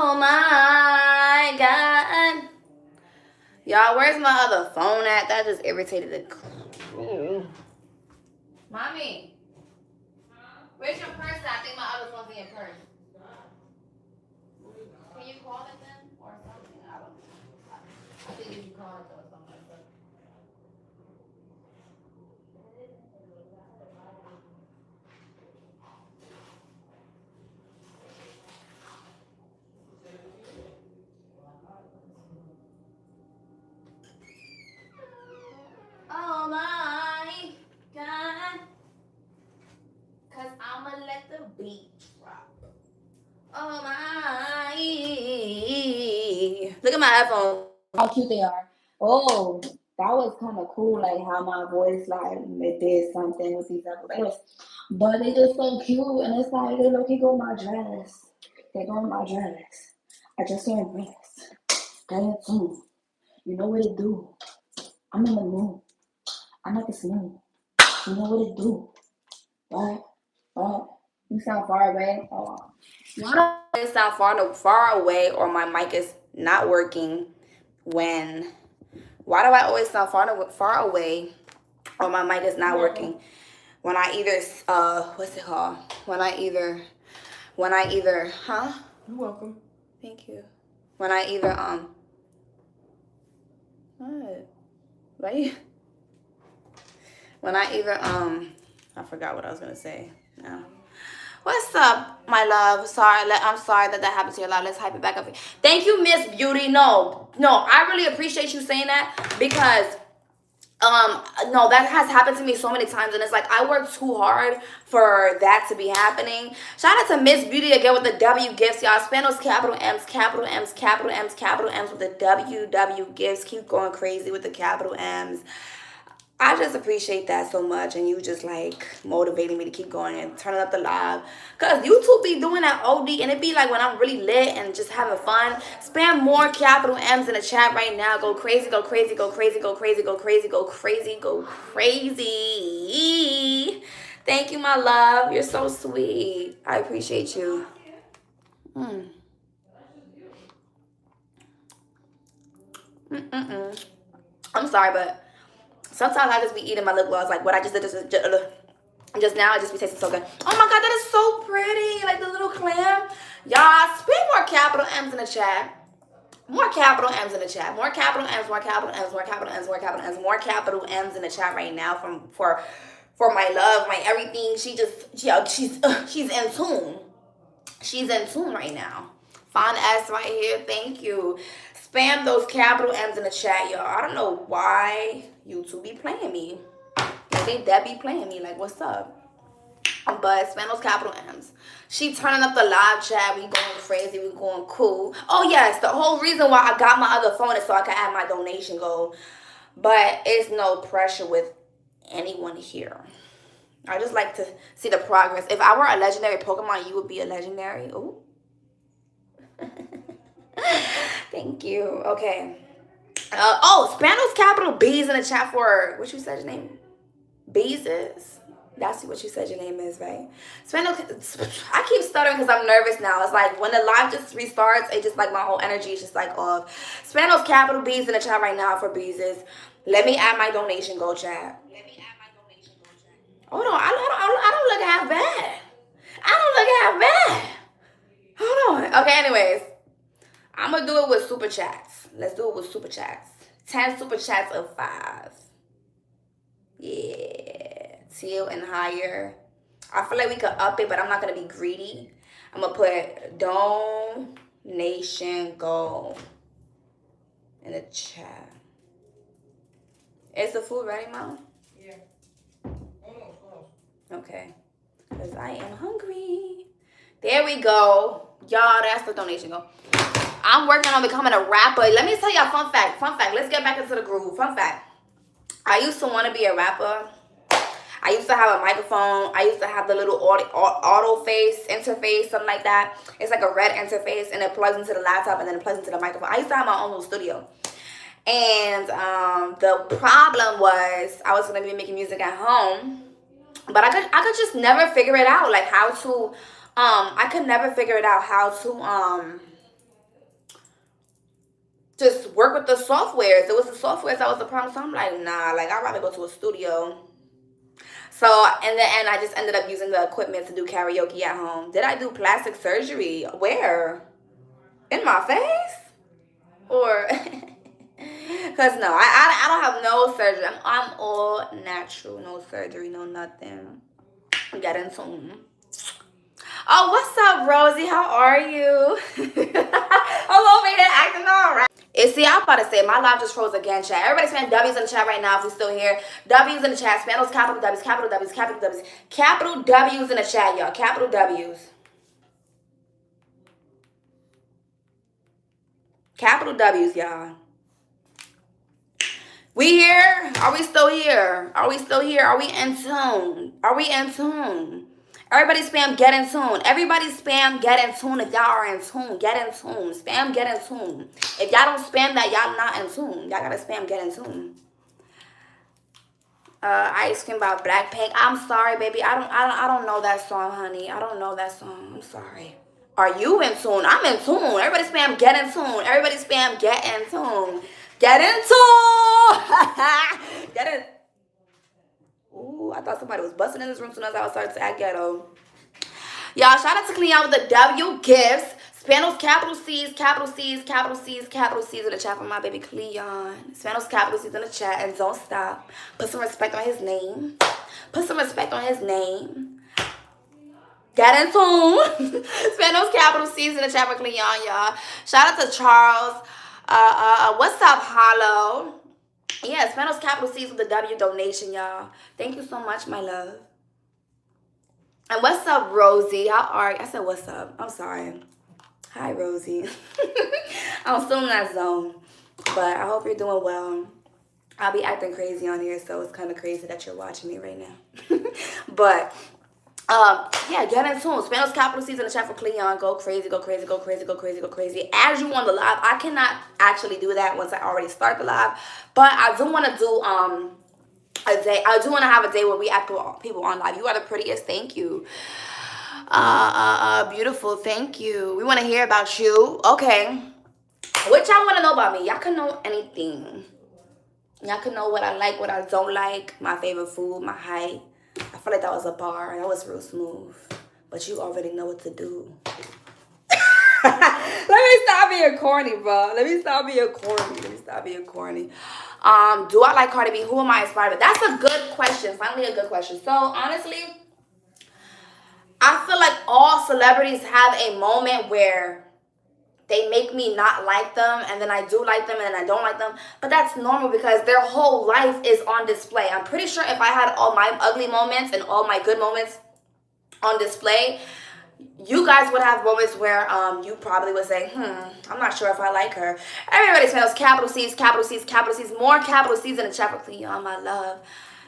Oh my God. Y'all, where's my other phone at? That just irritated the... Mommy, where's your purse at? I think my other phone's in your purse. Can you call it then? Or something? I don't know. I think if you call it or something like that. Oh my God. Cause I'ma let the beat drop. Oh my. Look at my iPhone. How cute they are. Oh, that was kind of cool, like how my voice, like, it did something with these other videos. But they just so cute, and it's like, they look, go in my dress. They go in my dress. I just saw a dress. Get in tune. You know what it do. I'm in the mood. I'm like a smooth. You know what it do. What? You sound far away. Oh. Why do I sound far away, or my mic is not working when... Why do I always sound far away, or my mic is not working when I either what's it called? When I either huh? You're welcome. Thank you. When I either what? Right? When I either I forgot what I was gonna say. No. What's up, my love? I'm sorry that happened to your life. Let's hype it back up. Thank you, Miss Beauty. No, I really appreciate you saying that, because no, that has happened to me so many times, and it's like I work too hard for that to be happening. Shout out to Miss Beauty again with the W gifts, y'all. Spam those capital M's, capital M's, capital M's, capital M's with the W gifts. Keep going crazy with the capital M's. I just appreciate that so much, and you just like motivating me to keep going and turning up the live. Cause YouTube be doing that OD, and it be like when I'm really lit and just having fun. Spam more capital M's in the chat right now. Go crazy, go crazy, go crazy, go crazy, go crazy, go crazy, go crazy. Thank you, my love. You're so sweet. I appreciate you. I'm sorry, but sometimes I just be eating my lip gloss, like what I just did just now. I just be tasting so good. Oh my God, that is so pretty, like the little clam. Y'all, spend more capital M's in the chat. More capital M's in the chat. More capital M's, more capital M's, more capital M's, more capital M's, more capital M's in the chat right now for my love, my everything. She's in tune. She's in tune right now. Fine ass right here. Thank you. Spam those capital M's in the chat, y'all. I don't know why YouTube be playing me. Like they be playing me. Like, what's up? But spam those capital M's. She turning up the live chat. We going crazy. We going cool. Oh, yes. The whole reason why I got my other phone is so I can add my donation goal. But it's no pressure with anyone here. I just like to see the progress. If I were a legendary Pokemon, you would be a legendary. Ooh. Thank you. Okay. Spam those capital B's in the chat for what you said your name. B's is. That's what you said your name is, right? I keep stuttering because I'm nervous now. It's like when the live just restarts, it just like my whole energy is just like off. Spam those capital B's in the chat right now for B's is. Let me add my donation goal, chat. Hold on, I don't look half bad. I don't look half bad. Hold on. Okay, anyways. I'm going to do it with super chats. Let's do it with super chats. 10 super chats of 5. Yeah. Teal and higher. I feel like we could up it, but I'm not going to be greedy. I'm going to put donation goal in the chat. Is the food ready, Mom? Yeah. Okay. Because I am hungry. There we go. Y'all, that's the donation goal. I'm working on becoming a rapper. Let me tell y'all fun fact. Let's get back into the groove. Fun fact. I used to want to be a rapper. I used to have a microphone. I used to have the little auto face interface, something like that. It's like a red interface, and it plugs into the laptop, and then it plugs into the microphone. I used to have my own little studio. And the problem was I was going to be making music at home. But I could just never figure it out, like how to, I could never figure it out how to, just work with the softwares. It was the softwares that was the problem. So I'm like, nah, like I'd rather go to a studio. So in the end, I just ended up using the equipment to do karaoke at home. Did I do plastic surgery? Where? In my face? Or because no, I don't have no surgery. I'm all natural, no surgery, no nothing. Get into Oh, what's up, Rosie? How are you? I'm over here acting all right. See, I'm about to say, my live just froze again, chat. Everybody spam W's in the chat right now if we're still here. W's in the chat. Spam those capital W's, capital W's, capital W's. Capital W's in the chat, y'all. Capital W's. Capital W's, y'all. We here? Are we still here? Are we still here? Are we in tune? Are we in tune? Everybody spam get in tune. Everybody spam get in tune if y'all are in tune. Get in tune. Spam get in tune. If y'all don't spam that, y'all not in tune. Y'all gotta spam get in tune. Ice cream by Blackpink. I'm sorry, baby. I don't know that song, honey. I don't know that song. I'm sorry. Are you in tune? I'm in tune. Everybody spam get in tune. Everybody spam get in tune. Get in tune. Get in. Ooh, I thought somebody was busting in this room soon as I was starting to act ghetto. Y'all, shout out to Cleon with the W gifts. Spam those capital C's, capital C's, capital C's, capital C's in the chat for my baby Cleon. Spam those capital C's in the chat and don't stop. Put some respect on his name. Put some respect on his name. Get in tune. Spam those capital C's in the chat for Cleon, y'all. Shout out to Charles. What's up, Hollow? Yeah, spam those capital C's with the W donation, y'all. Thank you so much, my love. And what's up, Rosie? How are you? I said, what's up? I'm sorry. Hi, Rosie. I'm still in that zone. But I hope you're doing well. I'll be acting crazy on here, so it's kind of crazy that you're watching me right now. But yeah, get in tune. Spam those capital C's in the chat for Cleon. Go crazy, go crazy, go crazy, go crazy, go crazy. As you on the live, I cannot actually do that once I already start the live. But I do want to do a day. I do want to have a day where we act people on live. You are the prettiest. Thank you. Beautiful. Thank you. We want to hear about you. Okay. What y'all want to know about me? Y'all can know anything. Y'all can know what I like, what I don't like, my favorite food, my height. I feel like that was a bar. That was real smooth. But you already know what to do. Let me stop being corny, bro. Let me stop being corny. Do I like Cardi B? Who am I inspired by? That's a good question. Finally, a good question. So, honestly, I feel like all celebrities have a moment where they make me not like them, and then I do like them, and then I don't like them. But that's normal because their whole life is on display. I'm pretty sure if I had all my ugly moments and all my good moments on display, you guys would have moments where you probably would say, I'm not sure if I like her. Everybody spells capital C's, capital C's, capital C's. More capital C's in the chat for Cleon, my love.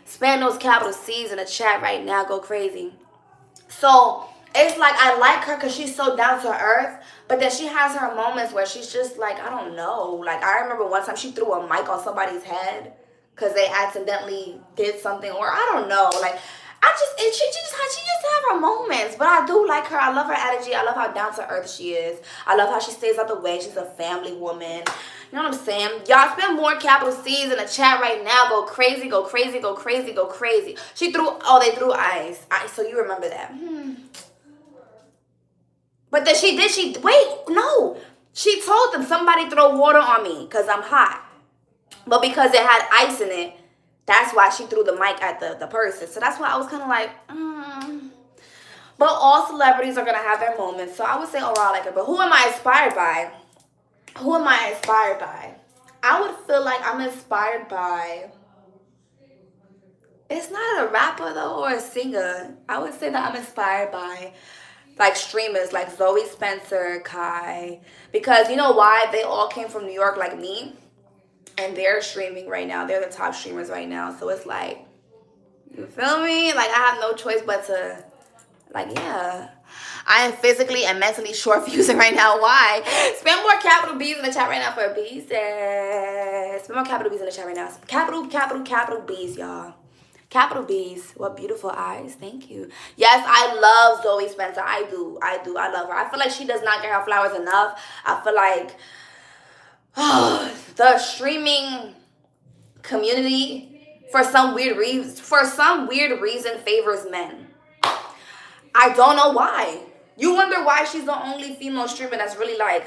Spam those capital C's in the chat right now. Go crazy. So it's like I like her because she's so down to earth. But then she has her moments where she's just like, I don't know. Like, I remember one time she threw a mic on somebody's head because they accidentally did something. Or I don't know. Like, she just have her moments. But I do like her. I love her energy. I love how down to earth she is. I love how she stays out the way. She's a family woman. You know what I'm saying? Y'all spend more capital C's in the chat right now. Go crazy, go crazy, go crazy, go crazy. They threw ice. So you remember that. But then she told them somebody throw water on me because I'm hot. But because it had ice in it, that's why she threw the mic at the person. So that's why I was kind of like, But all celebrities are going to have their moments. So I would say overall I like her. But who am I inspired by? I would feel like I'm inspired by... It's not a rapper, though, or a singer. I would say that I'm inspired by... like streamers like Zoe Spencer, Kai, because you know why? They all came from New York like me, and they're streaming right now. They're the top streamers right now. So it's like, you feel me? Like I have no choice but to, like, yeah. I am physically and mentally short fusing right now. Why? Spam more capital B's in the chat right now for B's. Spam more capital B's in the chat right now. Capital B's, y'all. Capital B's. What beautiful eyes. Thank you. Yes, I love Zoe Spencer. I do. I love her. I feel like she does not get her flowers enough. I feel like the streaming community for some weird reason favors men. I don't know why. You wonder why she's the only female streamer that's really like,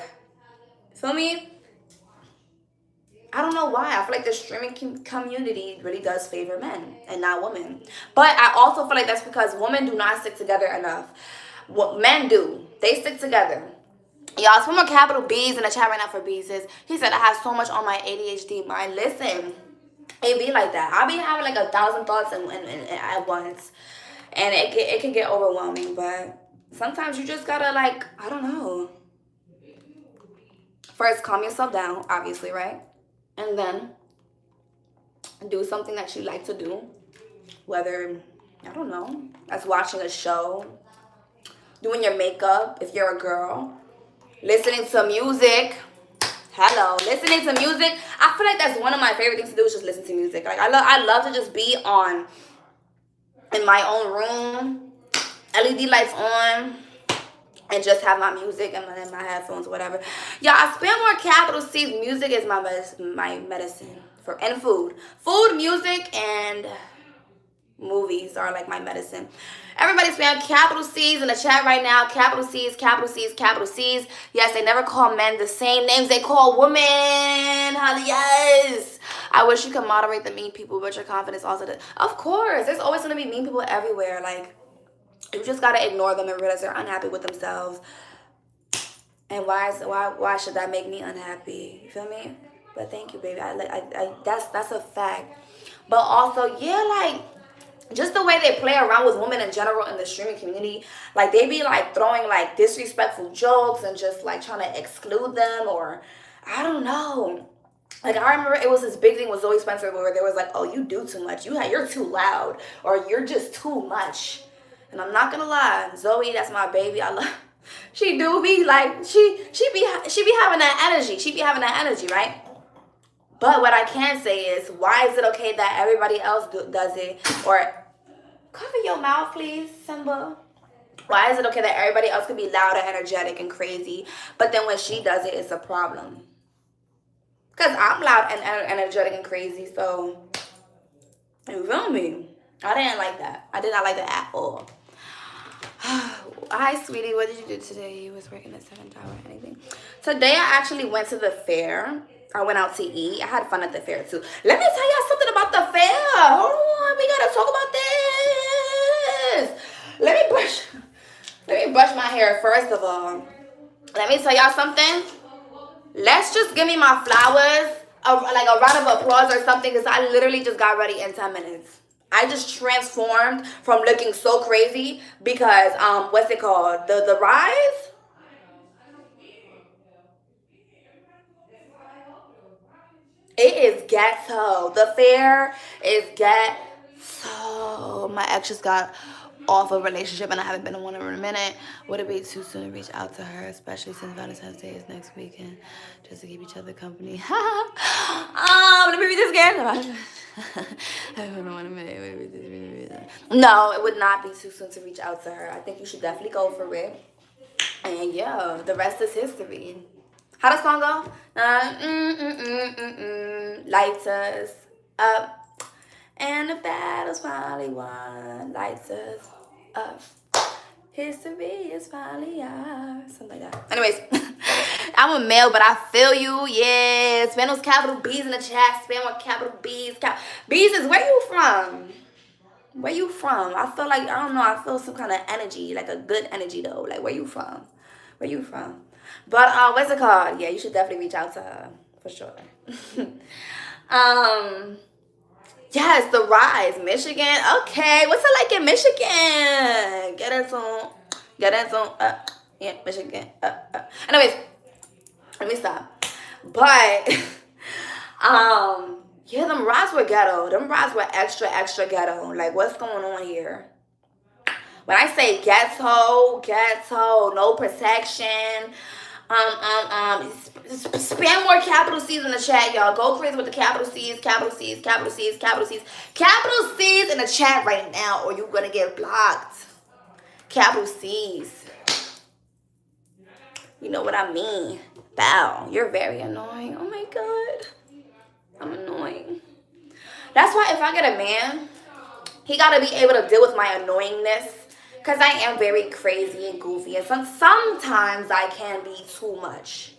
feel me? I don't know why. I feel like the streaming community really does favor men and not women. But I also feel like that's because women do not stick together enough. What men do, they stick together. Y'all, some more capital B's in the chat right now for B's. He said, I have so much on my ADHD mind. Listen, it be like that. I be having like 1,000 thoughts at once. And it can get overwhelming. But sometimes you just gotta like, I don't know. First, calm yourself down, obviously, right? And then do something that you like to do. Whether, I don't know, that's watching a show, doing your makeup if you're a girl, listening to music. Hello, listening to music. I feel like that's one of my favorite things to do is just listen to music. Like I love to just be in my own room, LED lights on, and just have my music and my headphones, whatever. Y'all, I spend more capital C's. Music is my medicine and food. Food, music, and movies are like my medicine. Everybody spam capital C's in the chat right now. Capital C's, capital C's, capital C's. Yes, they never call men the same names they call women. Yes. I wish you could moderate the mean people, but your confidence also does. Of course. There's always going to be mean people everywhere. Like, you just got to ignore them and realize they're unhappy with themselves. And why should that make me unhappy? You feel me? But thank you, baby. That's a fact. But also, yeah, like, just the way they play around with women in general in the streaming community, like they be like throwing like disrespectful jokes and just like trying to exclude them, or I don't know. Like I remember it was this big thing with Zoe Spencer where there was like, oh, you do too much, you're too loud, or you're just too much. And I'm not gonna lie, Zoe, that's my baby. I love. She do be like she be having that energy. She be having that energy, right? But what I can say is, why is it okay that everybody else does it? Or cover your mouth, please, Simba. Why is it okay that everybody else can be loud and energetic and crazy, but then when she does it, it's a problem? Because I'm loud and energetic and crazy, so you feel me? I didn't like that. I did not like that at all. Hi, sweetie. What did you do today? You was working at 7 Tower or anything? Today, I actually went to the fair. I went out to eat. I had fun at the fair, too. Let me tell y'all something about the fair. Hold on. We got to talk about this. Let me brush my hair, first of all. Let me tell y'all something. Let's just give me my flowers, like a round of applause or something, because I literally just got ready in 10 minutes. I just transformed from looking so crazy because, what's it called? The rise? It is ghetto. The fair is ghetto. My ex just got off a relationship and I haven't been in one in a minute. Would it be too soon to reach out to her, especially since Valentine's Day is next weekend, just to keep each other company? Let me read this again. I don't want to minute. No, it would not be too soon to reach out to her. I think you should definitely go for it. And yeah, the rest is history. How does song go? Lights us up, and the battle's finally won. Lights us up. History is finally ours. Something like that. Anyways, I'm a male, but I feel you. Yeah, spam those capital B's in the chat. Spam with capital B's. B's is where you from? Where you from? I feel like, I don't know, I feel some kind of energy, like a good energy though. Like, where you from? Where you from? But what's it called? Yeah, you should definitely reach out to her for sure. Yes, the rise, Michigan. Okay, what's it like in Michigan? Get into yeah, Michigan. Anyways, let me stop. But yeah, them rides were ghetto. Them rides were extra ghetto. Like, what's going on here? When I say ghetto, no protection. Spam more capital C's in the chat, y'all. Go crazy with the capital C's, capital C's, capital C's, capital C's, capital C's in the chat right now, or you're gonna get blocked. Capital C's. You know what I mean? Bow. You're very annoying. Oh my god. I'm annoying. That's why if I get a man, he gotta be able to deal with my annoyingness. Cause I am very crazy and goofy, and sometimes I can be too much.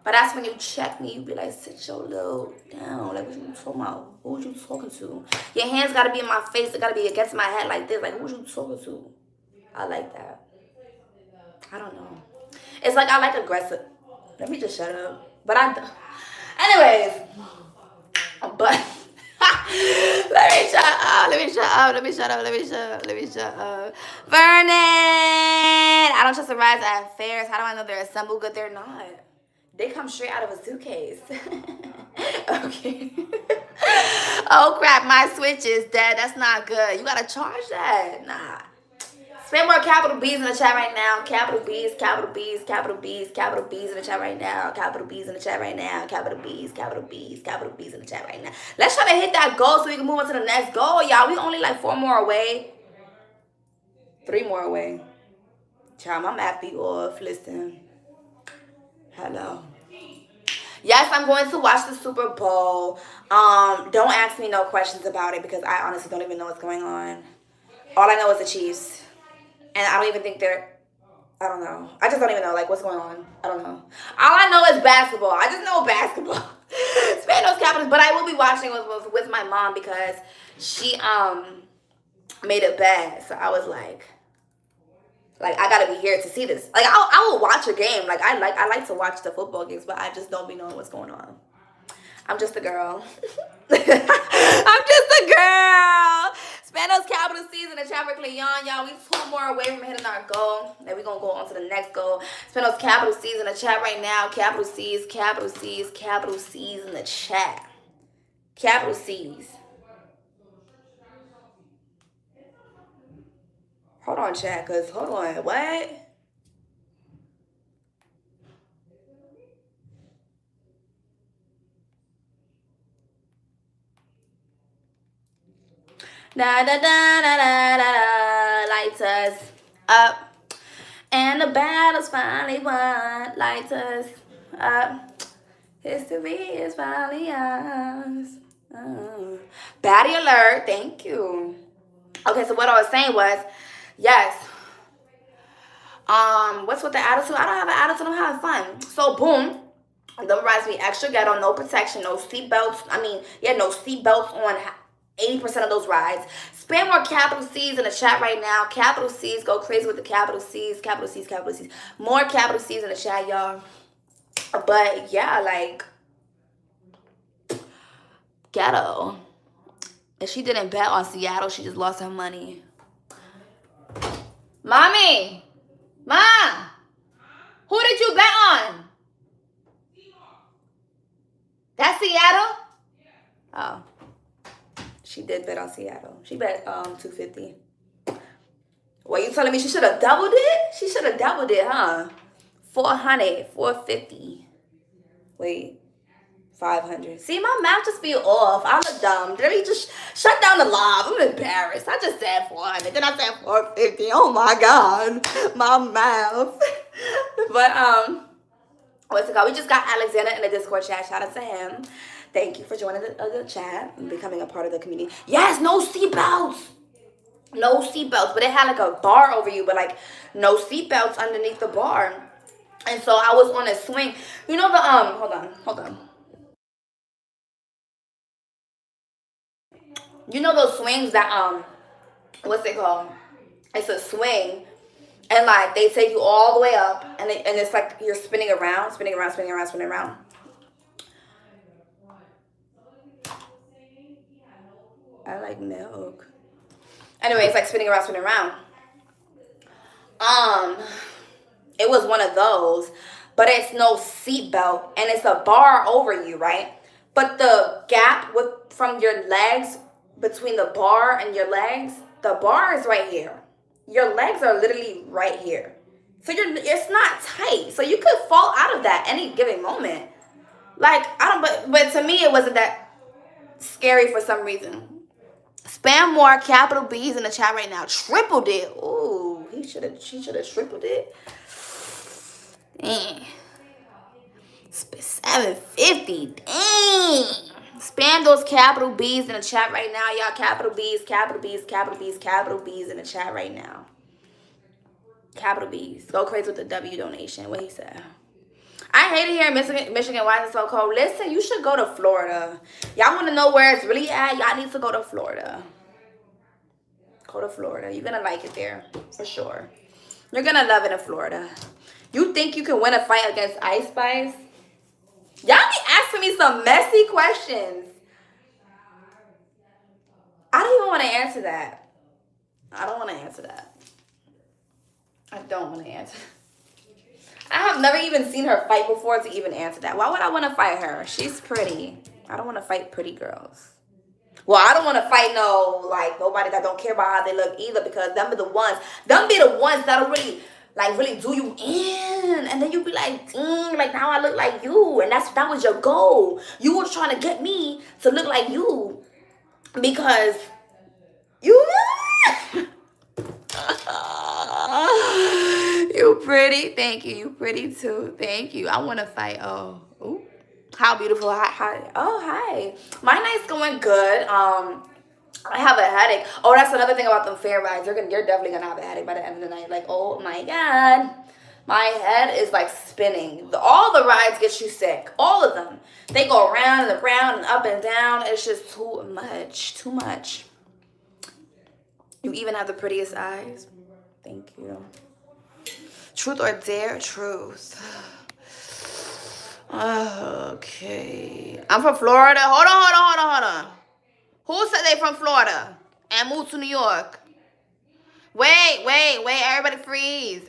But that's when you check me, you be like, sit your little down. Like, what you talking about? Who was you talking to? Your hands gotta be in my face. It gotta be against my head like this. Like, who was you talking to? I like that. I don't know. It's like I like aggressive. Let me just shut up. But anyways, but let me shut up. Let me shut up. Let me shut up. Let me shut up. Let me shut up. Vernon, I don't trust the rides at fairs. How do I know they're assembled good? They're not. They come straight out of a suitcase. Okay. Oh crap, my switch is dead. That's not good. You gotta charge that. Nah. Spend more capital B's in the chat right now. Capital B's, capital B's, capital B's, capital B's in the chat right now. Capital B's in the chat right now. Capital B's, capital B's, capital B's in the chat right now. Let's try to hit that goal so we can move on to the next goal, y'all. We only like 4 more away. 3 more away. Child, my math be off. Listen. Hello. Yes, I'm going to watch the Super Bowl. Don't ask me no questions about it because I honestly don't even know what's going on. All I know is the Chiefs. And I don't even think I don't know. I just don't even know, like, what's going on. I don't know. All I know is basketball. I just know basketball. Spanos Capitals. But I will be watching with my mom because she made it bad. So I was like I gotta be here to see this. Like, I will watch a game. Like, I like to watch the football games, but I just don't be knowing what's going on. I'm just a girl. I'm just a girl. Spanos Capital C's in the chat for Cleon, y'all. We 2 more away from hitting our goal. Then we're going to go on to the next goal. Spanos Capital C's in the chat right now. Capital C's, capital C's, capital C's in the chat. Capital C's. Hold on, chat, because hold on. What? Da da da da da da, lights us up, and the battle's finally won. Lights us up, history is finally ours. Baddie alert, thank you. Okay, so what I was saying was, yes. What's with the attitude? I don't have an attitude. I'm having fun. So boom. Them rides be extra ghetto, no protection, no seatbelts. I mean, yeah, no seatbelts on 80% of those rides. Spam more capital C's in the chat right now. Capital C's, go crazy with the capital C's, capital C's, capital C's. More capital C's in the chat, y'all. But yeah, like, ghetto. If she didn't bet on Seattle, she just lost her money. Mommy! Mom! Who did you bet on? That's Seattle? Oh. She did bet on Seattle. She bet $250. What, you telling me she should have doubled it? She should have doubled it, huh? 400, 450. Wait, 500. See, my mouth just be off. I look dumb. Let me just shut down the live. I'm embarrassed. I just said 400. Then I said 450. Oh my God, my mouth. But what's it called? We just got Alexander in the Discord chat. Shout out to him. Thank you for joining the chat and becoming a part of the community. Yes, no seatbelts. No seatbelts. But it had like a bar over you, but like no seatbelts underneath the bar. And so I was on a swing. You know the, hold on. You know those swings that, what's it called? It's a swing. And like they take you all the way up and it's like you're spinning around. I like milk. Anyway, it's like spinning around. It was one of those, but it's no seatbelt and it's a bar over you, right? But the gap from your legs between the bar and your legs, the bar is right here. Your legs are literally right here. So it's not tight. So you could fall out of that any given moment. Like, but to me it wasn't that scary for some reason. Spam more capital B's in the chat right now. Tripled it. Ooh, she should have tripled it. Dang. 750. Dang. Spam those capital B's in the chat right now, y'all. Capital B's, capital B's, capital B's, capital B's in the chat right now. Capital B's. Go crazy with the W donation. What he said. I hate it here in Michigan. Why is it so cold? Listen, you should go to Florida. Y'all want to know where it's really at? Y'all need to go to Florida. Go to Florida. You're going to like it there. For sure. You're going to love it in Florida. You think you can win a fight against Ice Spice? Y'all be asking me some messy questions. I don't even want to answer that. I don't want to answer that. I don't want to answer. I have never even seen her fight before to even answer that. Why would I want to fight her? She's pretty. I don't want to fight pretty girls. Well, I don't want to fight nobody that don't care about how they look either, because them be the ones that'll really do you in. And then you be like, dang, like now I look like you. And that was your goal. You were trying to get me to look like you because you you pretty. Thank you. You pretty too. Thank you. I want to fight. Oh, ooh. How beautiful. Hi. Oh, hi. My night's going good. I have a headache. Oh, that's another thing about them fair rides. You're definitely gonna have a headache by the end of the night. Like, oh my God. My head is like spinning. All the rides get you sick. All of them. They go around and around and up and down. It's just too much. Too much. You even have the prettiest eyes. Thank you. Truth or dare? Truth. Okay. I'm from Florida. Hold on. Who said they from Florida and moved to New York? Wait. Everybody freeze.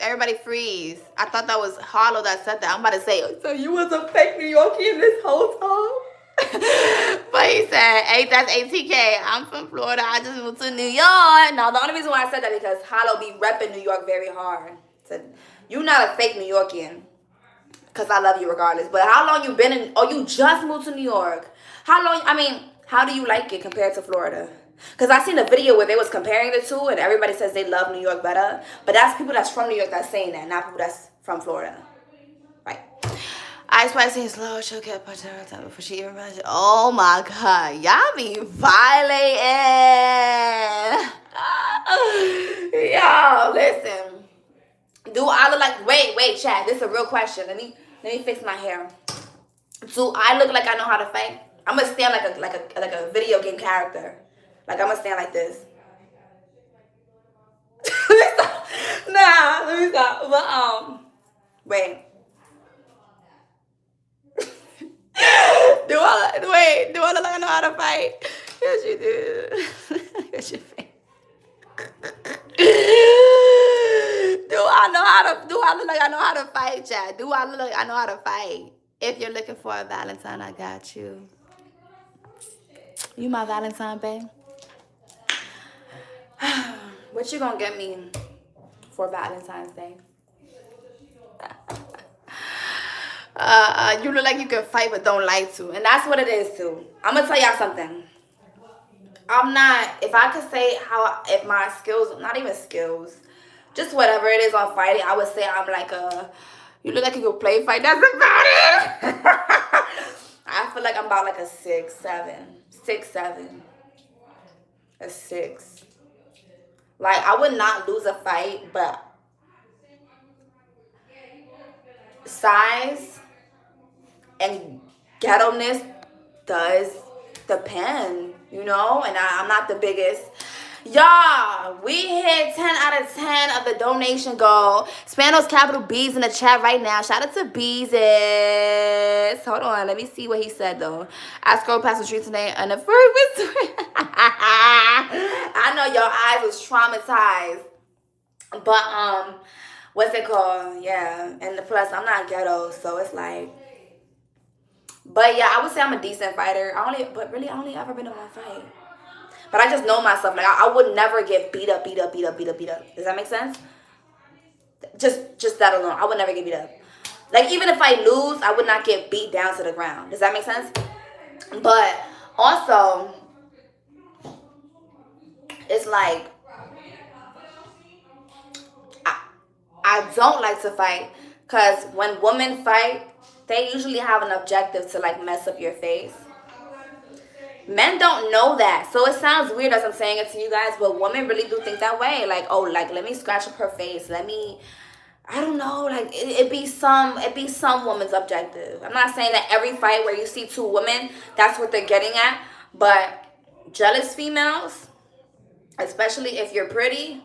I thought that was Harlow that said that. I'm about to say, so you was a fake New Yorkie this whole time? But he said, hey, that's ATK. I'm from Florida. I just moved to New York. Now, the only reason why I said that because Harlow be repping New York very hard. So, you're not a fake New Yorkian. Because I love you regardless. But how long you been in... Oh, you just moved to New York. How do you like it compared to Florida? Because I seen a video where they was comparing the two, and everybody says they love New York better. But that's people that's from New York that's saying that, not people that's from Florida. Right. Ice Spicy is slow. She'll get punched every time before she even runs. Oh, my God. Y'all be violating. Y'all, listen. Do I look like... Wait, chat. This is a real question. Let me fix my hair. Do I look like I know how to fight? I'm gonna stand like a video game character. Like I'm gonna stand like this. Let me stop. But wait. Do I look like I know how to fight? Yes, you do. Yes, you do. Do I look like I know how to fight, Chad? Do I look like I know how to fight? If you're looking for a Valentine, I got you. You my Valentine, babe? What you gonna get me for Valentine's Day? You look like you can fight but don't like to. And that's what it is too. I'm gonna tell y'all something. I'm not, if I could say if my skills, not even skills, just whatever it is on fighting, I would say I'm like you look like you can play fight. That's about it. I feel like I'm about like a 6'7". 6'7". A 6. Like, I would not lose a fight, but size and ghetto-ness does depend, you know? And I'm not the biggest. Y'all, we hit 10 out of 10 of the donation goal. Spam those capital B's in the chat right now. Shout out to Beezus. Hold on, let me see what he said, though. I scrolled past the street today and the first I know your eyes was traumatized. But, what's it called? Yeah, and plus, I'm not ghetto, so it's like... But, yeah, I would say I'm a decent fighter. I only ever been in one fight. But I just know myself. Like, I would never get beat up. Does that make sense? Just that alone. I would never get beat up. Like, even if I lose, I would not get beat down to the ground. Does that make sense? But also, it's like, I don't like to fight Because when women fight, they usually have an objective to like mess up your face. Men don't know that. So it sounds weird as I'm saying it to you guys, but women really do think that way. Like, oh, like let me scratch up her face. Let me, I don't know, like it be some woman's objective. I'm not saying that every fight where you see two women, that's what they're getting at. But jealous females, especially if you're pretty,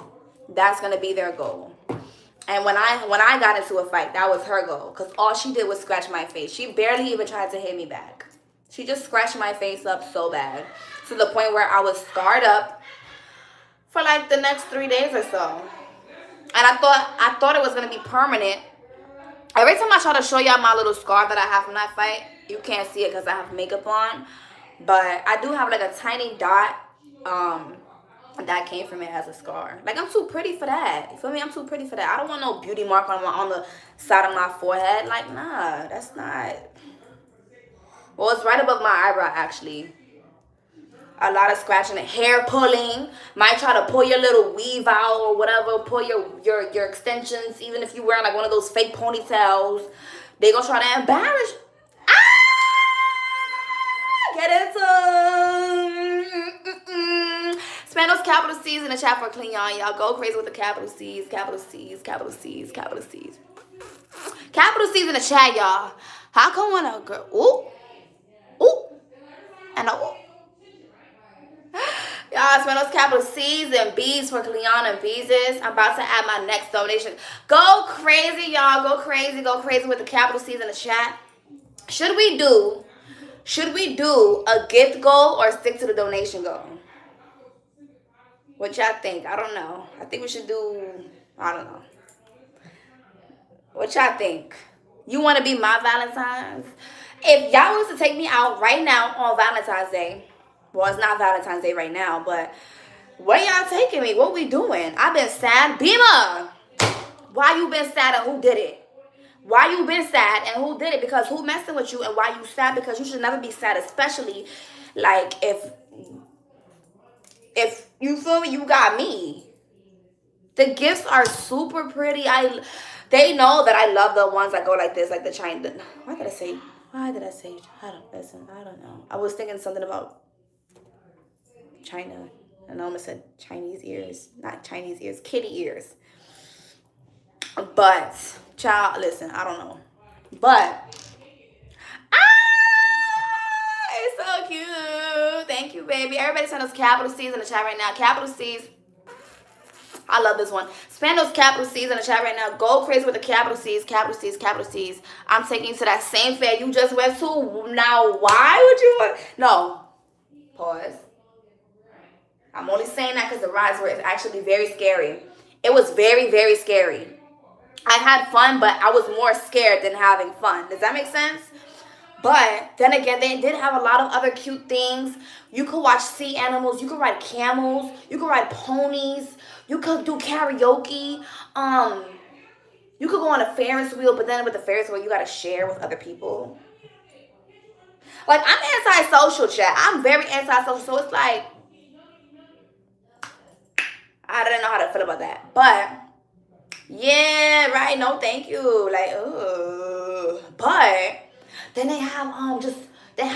that's gonna be their goal. And when I got into a fight, that was her goal. Because all she did was scratch my face. She barely even tried to hit me back. She just scratched my face up so bad. To the point where I was scarred up for like the next 3 days or so. And I thought it was going to be permanent. Every time I try to show y'all my little scar that I have from that fight, you can't see it because I have makeup on. But I do have like a tiny dot. That came from it as a scar. Like, I'm too pretty for that. You feel me? I'm too pretty for that. I don't want no beauty mark on the side of my forehead. Like, nah, that's not. Well, it's right above my eyebrow, actually. A lot of scratching and hair pulling. Might try to pull your little weave out or whatever. Pull your extensions. Even if you're wearing, like, one of those fake ponytails. They gonna try to embarrass. Get into spam those capital C's in the chat for clean y'all. Go crazy with the capital C's, capital C's, capital C's, capital C's. Capital C's in the chat, y'all. How come when a girl, ooh, and a ooh. Y'all spam those capital C's and B's for Cleon and Beezus. I'm about to add my next donation. Go crazy, y'all. Go crazy with the capital C's in the chat. Should we do a gift goal or stick to the donation goal? What y'all think? I don't know. I think we should do, I don't know. What y'all think? You want to be my Valentine's? If y'all was to take me out right now on Valentine's Day, well, it's not Valentine's Day right now, but where y'all taking me? What we doing? I've been sad. Beamer! Why you been sad and who did it? Why you been sad and who did it? Because who messing with you and why you sad? Because you should never be sad, especially like if you feel me, you got me. The gifts are super pretty. They know that I love the ones that go like this, like the China. Why did I say? I don't know. I was thinking something about China, and I almost said Chinese ears. Not Chinese ears, kitty ears. But child, listen, I don't know. But it's so cute. Thank you, baby. Everybody send those capital C's in the chat right now. Capital C's. I love this one. Spam those capital C's in the chat right now. Go crazy with the capital C's, capital C's, capital C's. I'm taking you to that same fair you just went to. Now, why would you want? No. Pause. I'm only saying that because the rides were actually very scary. It was very, very scary. I had fun, but I was more scared than having fun. Does that make sense? But then again, they did have a lot of other cute things. You could watch sea animals. You could ride camels. You could ride ponies. You could do karaoke. You could go on a Ferris wheel, but then with the Ferris wheel, you got to share with other people. Like, I'm antisocial, chat. I'm very antisocial. So it's like, I don't know how to feel about that. But yeah, right. No, thank you. Like, but then they have they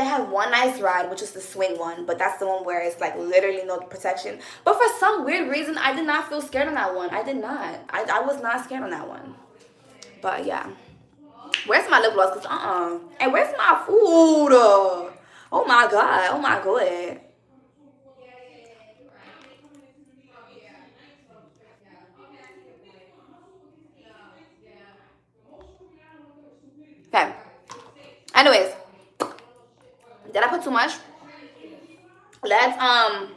had one nice ride, which is the swing one, but that's the one where it's like literally no protection. But for some weird reason, I did not feel scared on that one. I did not. I was not scared on that one. But yeah, where's my lip gloss? Cause and where's my food? Oh my god. Oh my god. Okay. Anyways, did I put too much? Let's I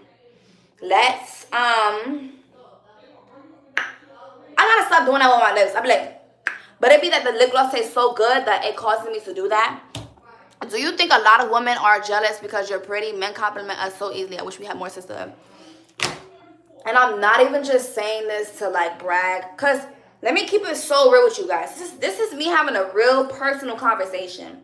gotta stop doing that with my lips. I'm like, but it be that the lip gloss tastes so good that it causes me to do that. Do you think a lot of women are jealous because you're pretty? Men compliment us so easily. I wish we had more sisterhood. And I'm not even just saying this to like brag, cause let me keep it so real with you guys. This is me having a real personal conversation.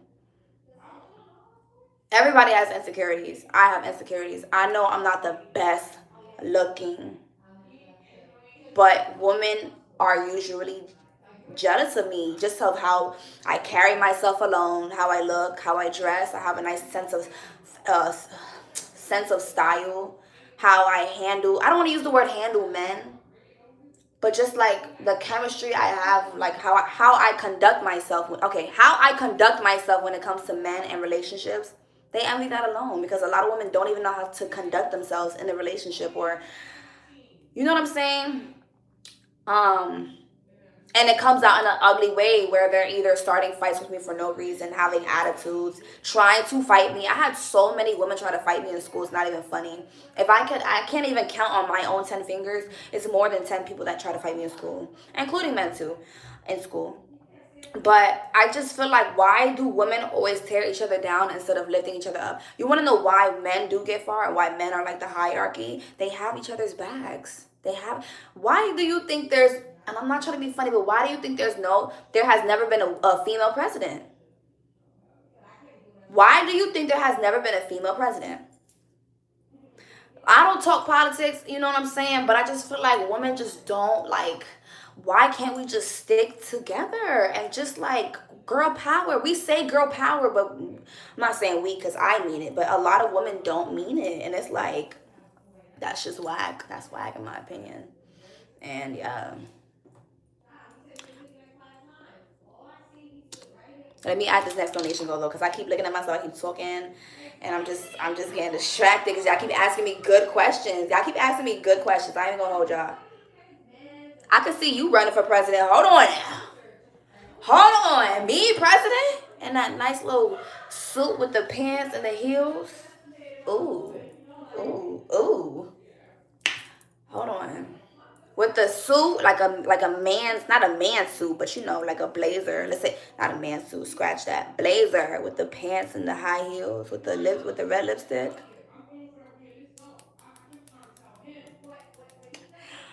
Everybody has insecurities. I have insecurities. I know I'm not the best looking, but women are usually jealous of me, just of how I carry myself alone, how I look, how I dress. I have a nice uh, sense of style, how I handle. I don't want to use the word handle men, but just like the chemistry I have, like how I conduct myself. Okay, how I conduct myself when it comes to men and relationships. They envy that alone because a lot of women don't even know how to conduct themselves in a relationship, or you know what I'm saying. Um, and it comes out in an ugly way where they're either starting fights with me for no reason, having attitudes, trying to fight me. I had so many women try to fight me in school. It's not even funny. If I can't even count on my own 10 fingers. It's more than 10 people that try to fight me in school, including men too, in school. But I just feel like, why do women always tear each other down instead of lifting each other up? You want to know why men do get far and why men are like the hierarchy? They have each other's backs. They have. Why do you think there's? And I'm not trying to be funny, but why do you think there has never been a female president? Why do you think there has never been a female president? I don't talk politics, you know what I'm saying? But I just feel like women just don't like. Why can't we just stick together and just like girl power? We say girl power, but I'm not saying we because I mean it. But a lot of women don't mean it, and it's like that's just whack. That's whack in my opinion. And yeah, let me add this next donation go though, because I keep looking at myself, I keep talking, and I'm just getting distracted because y'all keep asking me good questions. Y'all keep asking me good questions. I ain't gonna hold y'all. I can see you running for president. Hold on. Hold on. Me president? And that nice little suit with the pants and the heels. Ooh. Ooh. Ooh. Hold on. With the suit, like a man's, not a man's suit, but you know, like a blazer. Let's say not a man's suit. Scratch that. Blazer with the pants and the high heels, with the lips, with the red lipstick.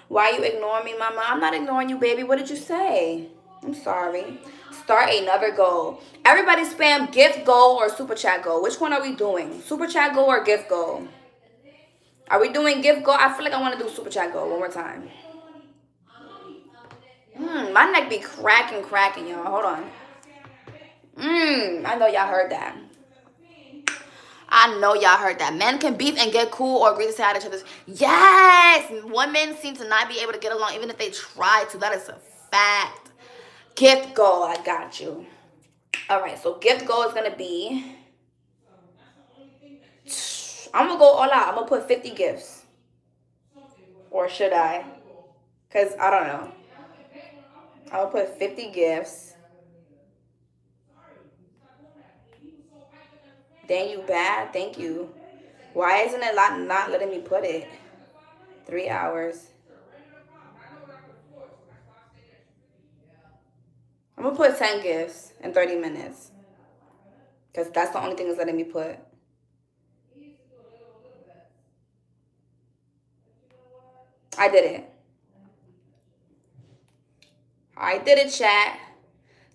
Why you ignoring me, mama? I'm not ignoring you, baby. What did you say? I'm sorry. Start another goal. Everybody spam gift goal or super chat goal. Which one are we doing? Super chat goal or gift goal? Are we doing gift goal? I feel like I want to do super chat goal one more time. My neck be cracking, y'all. Hold on. I know y'all heard that. I know y'all heard that. Men can beef and get cool or agree to say hi to each other. Yes! Women seem to not be able to get along even if they try to. That is a fact. Gift goal. I got you. All right, so gift goal is going to be... I'm going to go all out. I'm going to put 50 gifts. Or should I? Because I don't know. I'm going to put 50 gifts. Dang, you bad. Thank you. Why isn't it not letting me put it? 3 hours. I'm going to put 10 gifts in 30 minutes. Because that's the only thing that's letting me put. I did it. I did it, chat.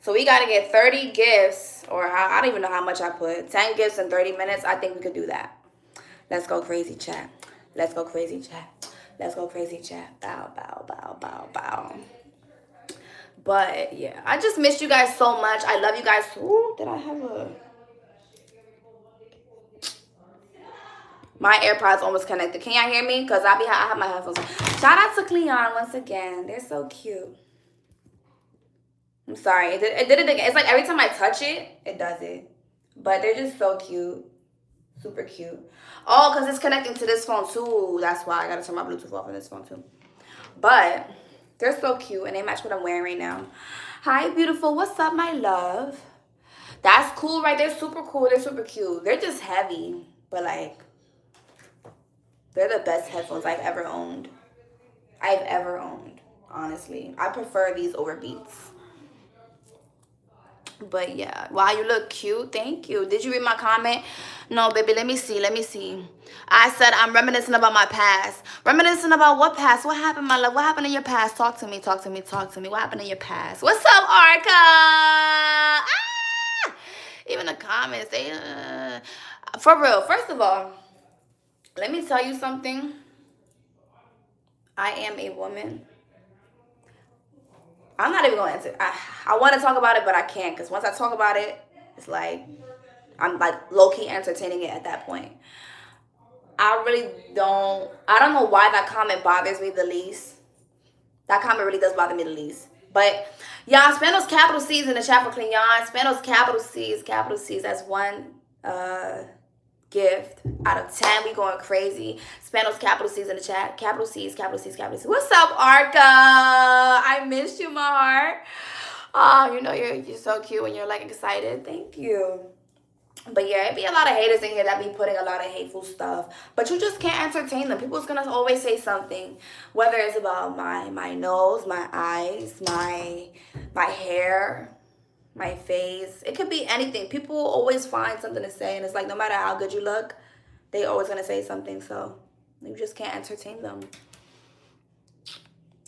So we got to get 30 gifts. Or I don't even know how much I put. 10 gifts in 30 minutes. I think we could do that. Let's go crazy, chat. Let's go crazy, chat. Let's go crazy, chat. Bow, bow, bow, bow, bow. But, yeah. I just missed you guys so much. I love you guys. Ooh, did I have a... My AirPods almost connected. Can y'all hear me? Because I have my headphones on. Shout out to Cleon once again. They're so cute. I'm sorry. It did it again. It's like every time I touch it, it does it. But they're just so cute. Super cute. Oh, because it's connecting to this phone too. That's why I got to turn my Bluetooth off on this phone too. But they're so cute. And they match what I'm wearing right now. Hi, beautiful. What's up, my love? That's cool, right? They're super cool. They're super cute. They're just heavy. But like... They're the best headphones I've ever owned. Honestly. I prefer these over Beats. But yeah. Wow, you look cute. Thank you. Did you read my comment? No, baby. Let me see. I said I'm reminiscing about my past. Reminiscing about what past? What happened, my love? What happened in your past? Talk to me. What happened in your past? What's up, Arca? Ah! Even the comments, they... For real. First of all... Let me tell you something. I am a woman I'm not even going to answer. I want to talk about it, but I can't, because once I talk about it, it's like I'm like low-key entertaining it at that point. I don't know why that comment bothers me the least. That comment really does bother me the least. But y'all, spend those capital C's in the chat for Cleon. Spend those capital C's, capital C's. That's one gift out of 10. We going crazy. Spend those capital C's in the chat. Capital C's, capital C's, capital C's. What's up, Arca? I missed you, my heart. Oh, you know you're so cute when you're like excited. Thank you. But yeah, it be a lot of haters in here that be putting a lot of hateful stuff. But you just can't entertain them. People's gonna always say something. Whether it's about my nose, my eyes, my hair, my face. It could be anything. People always find something to say. And it's like no matter how good you look, they always gonna say something. So you just can't entertain them.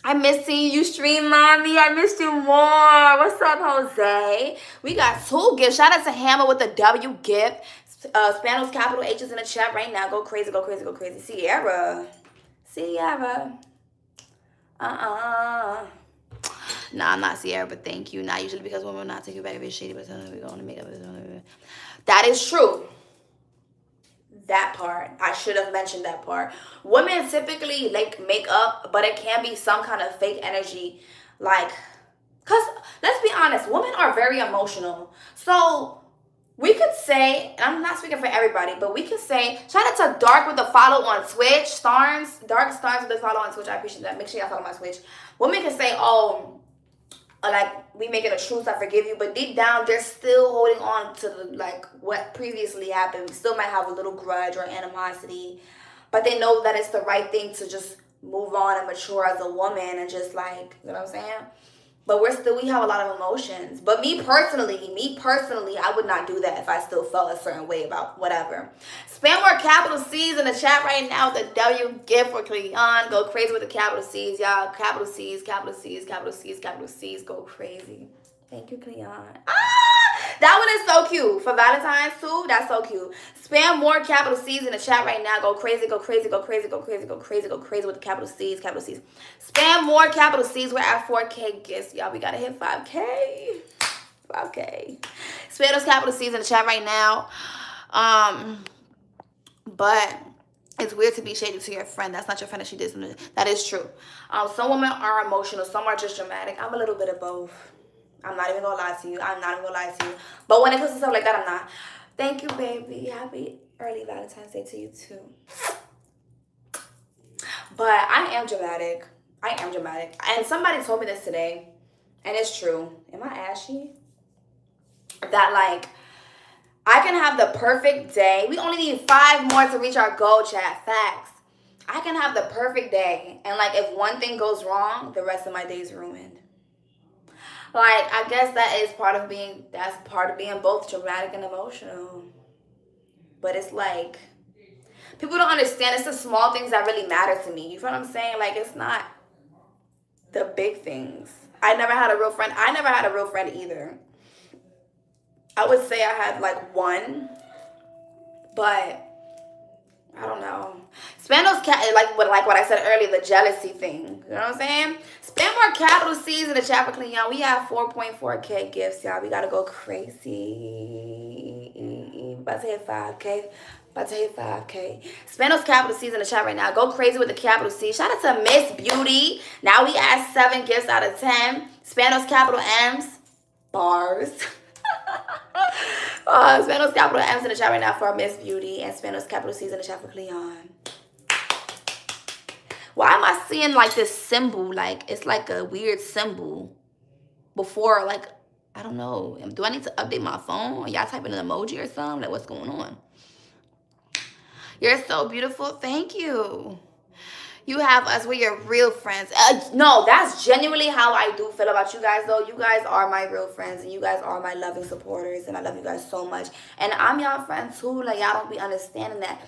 I miss seeing you stream, mommy. I missed you more. What's up, Jose? We got 2 gifts. Shout out to Hammer with the W gift. Spanos capital H's in the chat right now. Go crazy, go crazy, go crazy. Sierra. Nah, I'm not Sierra, but thank you. Not usually because women will not take you back if it's shady, but we're going to make up. That is true. That part. I should have mentioned that part. Women typically like make up, but it can be some kind of fake energy. Like, because let's be honest, women are very emotional. So we could say, and I'm not speaking for everybody, but we could say, shout out to Dark with the follow on Twitch. Dark Starnes with the follow on Twitch. I appreciate that. Make sure y'all follow my Twitch. Women can say, oh, like we make it a truce, I forgive you, but deep down they're still holding on to the, like what previously happened. We still might have a little grudge or animosity, but they know that it's the right thing to just move on and mature as a woman and just like, you know what I'm saying? But we have a lot of emotions. But me personally, I would not do that if I still felt a certain way about whatever. Spam more capital C's in the chat right now. The W gift for Cleon. Go crazy with the capital C's, y'all. Capital C's, capital C's, capital C's, capital C's. Go crazy. Thank you, Cleon. That one is so cute. For Valentine's too, that's so cute. Spam more capital C's in the chat right now. Go crazy, go crazy, go crazy, go crazy, go crazy, go crazy with the capital C's, capital C's. Spam more capital C's. We're at 4K gifts, y'all. We gotta hit 5K. 5K. Spam those capital C's in the chat right now. But it's weird to be shady to your friend. That's not your friend that she did something. That is true. Some women are emotional. Some are just dramatic. I'm a little bit of both. I'm not even gonna lie to you. But when it comes to stuff like that, I'm not. Thank you, baby. Happy early Valentine's Day to you, too. But I am dramatic. And somebody told me this today, and it's true. Am I ashy? That, like, I can have the perfect day. We only need 5 more to reach our goal, chat. Facts. I can have the perfect day. And, like, if one thing goes wrong, the rest of my day is ruined. Like, I guess that's part of being both dramatic and emotional. But it's like, people don't understand. It's the small things that really matter to me. You feel what I'm saying? Like, it's not the big things. I never had a real friend either. I would say I had, like, one. But I don't know. Spam those like what I said earlier, the jealousy thing. You know what I'm saying? Spam more capital C's in the chat for Cleon. We have 4.4K gifts, y'all. We gotta go crazy. About to hit 5K. Spam those capital C's in the chat right now. Go crazy with the capital C. Shout out to Miss Beauty. Now we at 7 gifts out of 10. Spam those capital M's. Bars. Spam those capital M's in the chat right now for Miss Beauty, and spam those capital C's in the chat for Cleon. Why am I seeing like this symbol? Like it's like a weird symbol before, like, I don't know. Do I need to update my phone? Are y'all typing an emoji or something? Like, what's going on? You're so beautiful. Thank you. You have us. We're your real friends. No, that's genuinely how I do feel about you guys, though. You guys are my real friends, and you guys are my loving supporters, and I love you guys so much. And I'm y'all friend, too. Like, y'all don't be understanding that.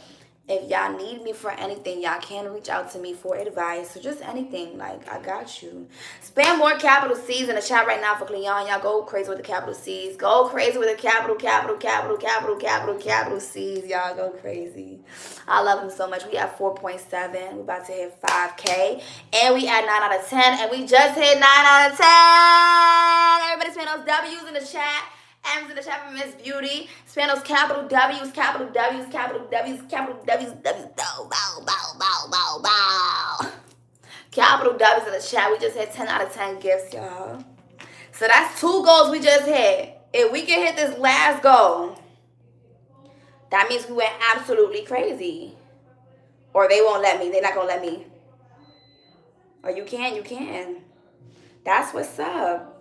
If y'all need me for anything, y'all can reach out to me for advice or just anything. Like, I got you. Spam more capital C's in the chat right now for Cleon. Y'all go crazy with the capital C's. Go crazy with the capital C's. Y'all go crazy. I love them so much. We at 4.7. We about to hit 5K. And we at 9 out of 10. And we just hit 9 out of 10. Everybody spam those W's in the chat. M's in the chat for Miss Beauty. Spam those capital W's, capital W's, capital W's, capital W's, W's, bow, bow, bow, bow, bow, bow. Capital W's in the chat. We just hit 10 out of 10 gifts, y'all. So that's 2 goals we just hit. If we can hit this last goal, that means we went absolutely crazy. Or they won't let me. They're not going to let me. Or you can. That's what's up.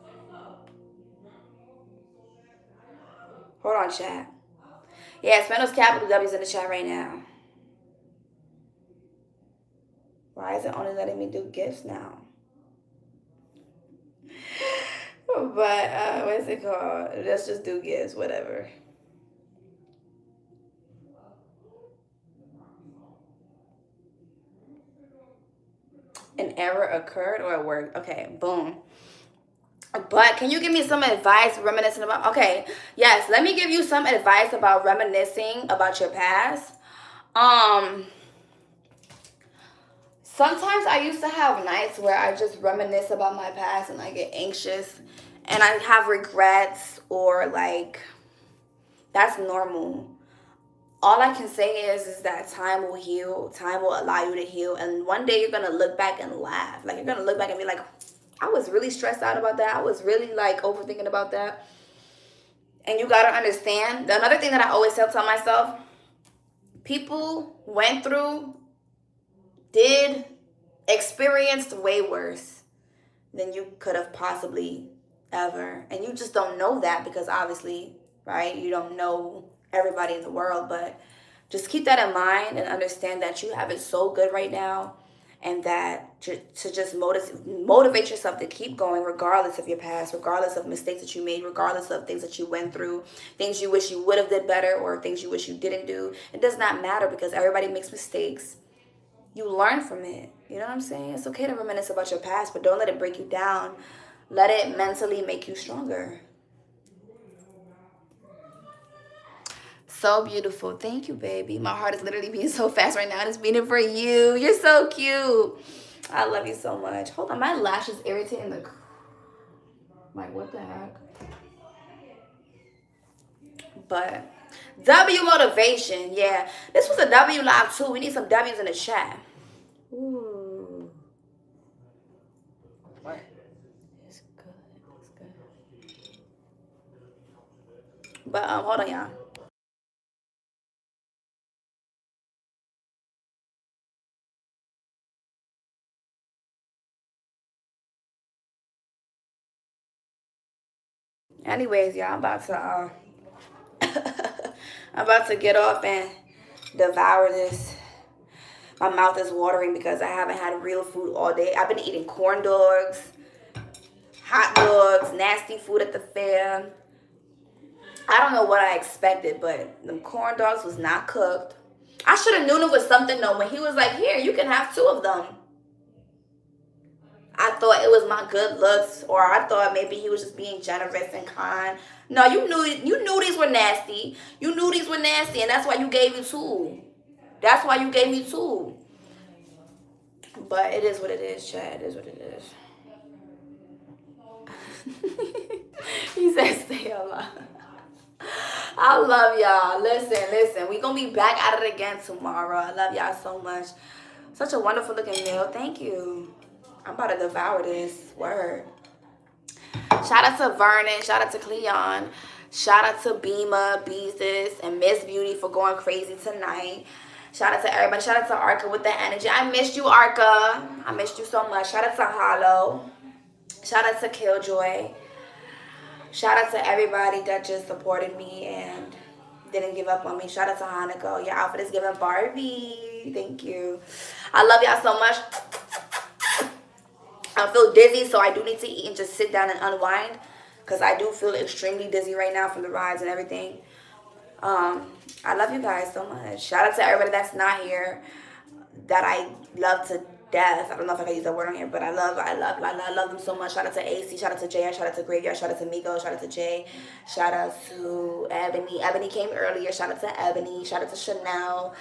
Hold on, chat. Yeah, spend those capital W's in the chat right now. Why is it only letting me do gifts now? But, what's it called? Let's just do gifts, whatever. An error occurred or it worked? Okay, boom. But can you give me some advice reminiscing about, okay, yes, let me give you some advice about reminiscing about your past. Sometimes I used to have nights where I just reminisce about my past and I get anxious and I have regrets or like, that's normal. All I can say is that time will heal. Time will allow you to heal. And one day you're going to look back and laugh. Like, you're going to look back and be like, I was really stressed out about that. I was really, like, overthinking about that. And you got to understand. Another thing that I always tell myself, people went through, experienced way worse than you could have possibly ever. And you just don't know that because obviously, right, you don't know everybody in the world. But just keep that in mind and understand that you have it so good right now. And that to just motivate yourself to keep going regardless of your past, regardless of mistakes that you made, regardless of things that you went through, things you wish you would have did better or things you wish you didn't do. It does not matter because everybody makes mistakes. You learn from it. You know what I'm saying? It's okay to reminisce about your past, but don't let it break you down. Let it mentally make you stronger. So beautiful. Thank you, baby. My heart is literally beating so fast right now. It's beating for you. You're so cute. I love you so much. Hold on. My lashes irritating the... Like, what the heck? But W motivation. Yeah. This was a W live, too. We need some W's in the chat. Ooh. What? It's good. It's good. But, hold on, y'all. Anyways, y'all, I'm about to get off and devour this. My mouth is watering because I haven't had real food all day. I've been eating corn dogs, hot dogs, nasty food at the fair. I don't know what I expected, but them corn dogs was not cooked. I should have known it was something though when he was like, here, you can have 2 of them. I thought it was my good looks, or I thought maybe he was just being generous and kind. No, you knew these were nasty. You knew these were nasty, and that's why you gave me 2. That's why you gave me 2. But it is what it is, Chad. It is what it is. He said stay alive. I love y'all. Listen. We gonna be back at it again tomorrow. I love y'all so much. Such a wonderful looking meal. Thank you. I'm about to devour this. Word. Shout out to Vernon. Shout out to Cleon. Shout out to Bima, Beezus, and Miss Beauty for going crazy tonight. Shout out to everybody. Shout out to Arca with the energy. I missed you, Arca. I missed you so much. Shout out to Hollow. Shout out to Killjoy. Shout out to everybody that just supported me and didn't give up on me. Shout out to Hanukkah. Your outfit is giving Barbie. Thank you. I love y'all so much. I feel dizzy, so I do need to eat and just sit down and unwind because I do feel extremely dizzy right now from the rides and everything. I love you guys so much. Shout out to everybody that's not here that I love to death. I don't know if I can use that word on here, but I love them so much. Shout out to AC, shout out to JR, shout out to Graveyard, shout out to Miko, shout out to Jay, shout out to Ebony. Ebony came earlier. Shout out to Ebony. Shout out to Chanel.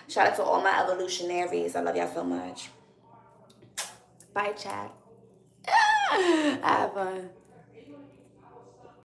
Shout out to all my evolutionaries. I love y'all so much. Bye, chat. Have fun.